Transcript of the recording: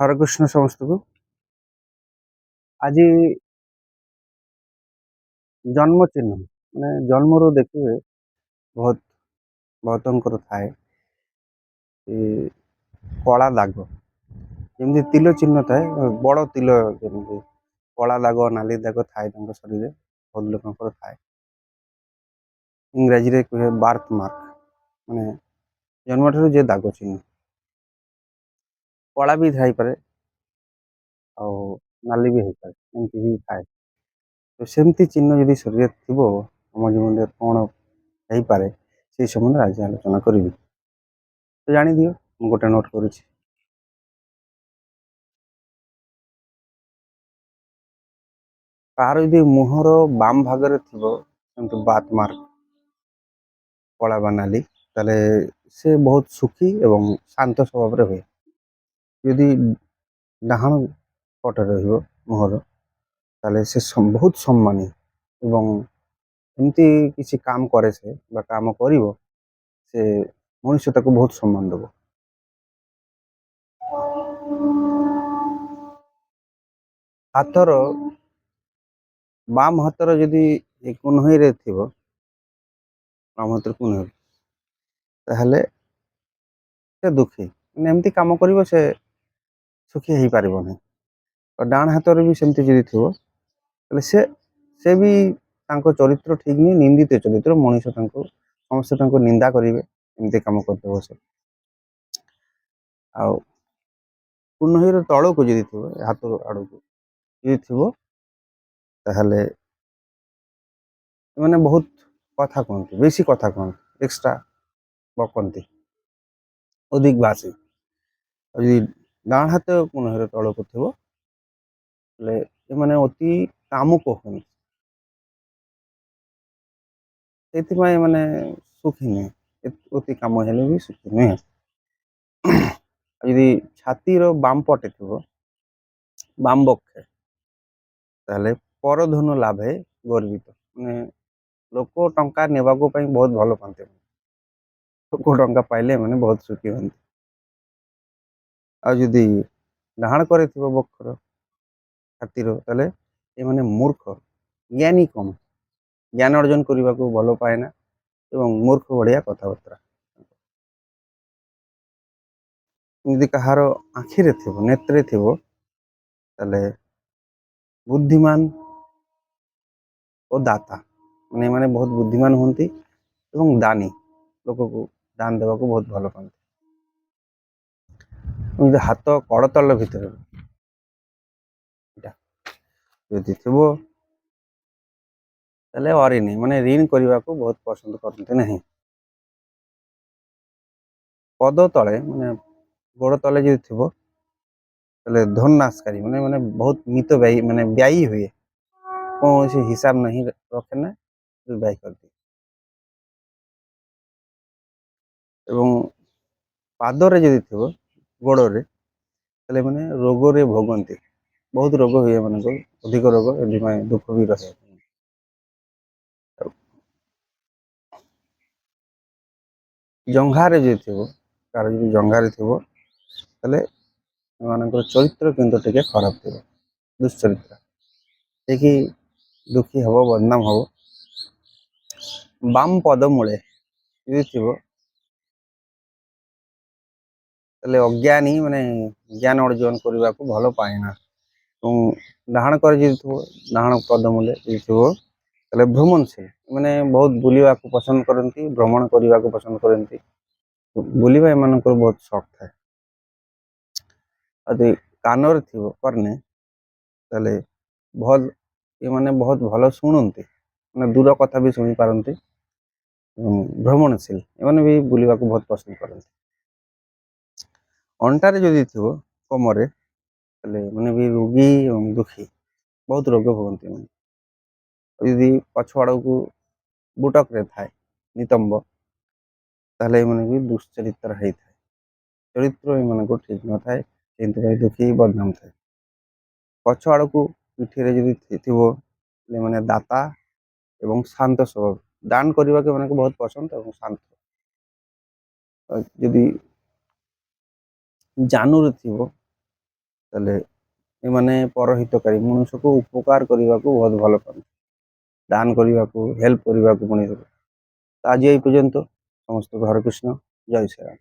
हरे कृष्ण समस्त को आज जन्म चिन्ह माने जन्म रो देखिए बहुत बहुत थाए कला दाग जमी तिल चिन्ह थाए बड़ तिल जमी कला दाग नाली दाग थाए शरीर बहुत लोक थाए इंग्राजी रे कहे बार्थ मार्क माने जन्म ठार जे दाग चिन्ह कला भी थाई पारे आ नाली भी होता है एमती भी थाए तो सेमती चिन्ह जदि शरीर थी आम जीवन में कौन हो पारे से समय आज आलोचना करी तो जानी दियो गोटे नोट करुच्ची कार यदि मुहर बाम भागरे थी बात मार्क कला बा नाली ताले से बहुत सुखी एवं शांत स्वभाव हुए यदि डाहाण पटे रुहर ताले से बहुत सम्मानी एवं एमती किसी काम करे से बा काम करिवो से मनुष्य ताको बहुत सम्मान देव हाथर बाम हाथर जदि कुन्हई रे थिबो बाम हाथर कुन्हई ताहले से दुखी माने एमती काम करिवो से सुखी हो पारिबो नहीं और डाण हाथर भी सेमती जदि थिबो ताहले से भी तांको चरित्र ठीक नहीं निंदित चरित्र मनुष्य तांको समस्त तांको निंदा करिवे एमती काम करते से आ कुन्हईर तलको जदि थिबो हाथ आड़को जदि थिबो ताहले माने बहुत कथा कहते बेसी कथा कहते एक्स्ट्रा बकती अधिक भाषी यदि डाण हाथ कुन्हईर तलको थिबो ताहले एमाने अति कामुक होनी से माने सुखी नुहे अति काम हेले भी सुखी नुहे यदि छातीर बाम पटे थी बाम बक्षे ताहले परधन लाभे गर्वित माने लोक टंका नेबाको पई बहुत भल पाते लोक टंका पाइले माने बहुत सुखी हन आ यदि डाहाण करे थी बक्षर छातीर ताहले ये माने मूर्ख ज्ञानी कम ज्ञान अर्जन करने को भल पाएना एवं मूर्ख बढ़िया कथबार्ता यदि कहार आखिरे थी नेत्रे थी ताहले बुद्धिमान और दाता माने माने बहुत बुद्धिमान होती एवं दानी लोक को दान देवा को बहुत भल पाते यदि हाथ कड़तल भितर यदि थी ताहले अरिनी माने ऋण करने को बहुत पसंद करते नहीं पद तले माने गोड़ तले जो थी ताहले धन नाशकारी माने माने बहुत मित व्ययी माने व्ययी हुए कौन से हिसाब नहीं रखे ना व्यय कर दी एवं पादरे जदि थी गोड़े ताहले माने रोग रे भोगंती बहुत रोग हुए मान अधिक रोग ए दुख भी रहे जंघारे जो थी कार जो जंघारे थी ताहले एमानकर चरित्र किंतु टिके खराब थी दुश्चरित्र देखी दुखी हम बदनाम हम बाम पद मूले यदि थी ताहले अज्ञानी माने ज्ञान अर्जन करने को भल पाएना डाहाण कर डाहाण पद मूले यदि थी ताहले भ्रमणशील माने बहुत बुलवा को पसंद करती भ्रमण करने को पसंद करती बुलवा एम बहुत शौक थाए यदि कानर थी कर्णे ताहले भल ये माने बहुत भल शुणुंती मैंने दूर कथा भी शुणी पारती भ्रमणशील एमाने भी बुलवा को बहुत पसंद करती अंटारे जदि थी कमरे ताहले माने भी रोगी एवं दुखी बहुत रोग भोगती मैंने यदि पछुआड़ को बुटक रे थाए नितंब ताहले माने भी दुश्चरित्र है चरित्र एम को ठीक न थाए दुखी बदनाम थाए पछ आड़ को पिठी जदि थी माने दाता एवं शांत स्वभाव दान करने के माने बहुत पसंद और शांत जदि जानूर थी ତାହେଲେ ଏମାନେ ପରହିତକାରୀ, ମଣିଷକୁ ଉପକାର କରିବାକୁ ବହୁତ ଭଲ ପାଆନ୍ତି, ଦାନ କରିବାକୁ, ହେଲ୍ପ କରିବାକୁ ମଣିଷକୁ। ତ ଆଜି ଏଇ ପର୍ଯ୍ୟନ୍ତ। ସମସ୍ତଙ୍କୁ ହରେ କୃଷ୍ଣ, ଜୟ ଶ୍ରୀରାମ।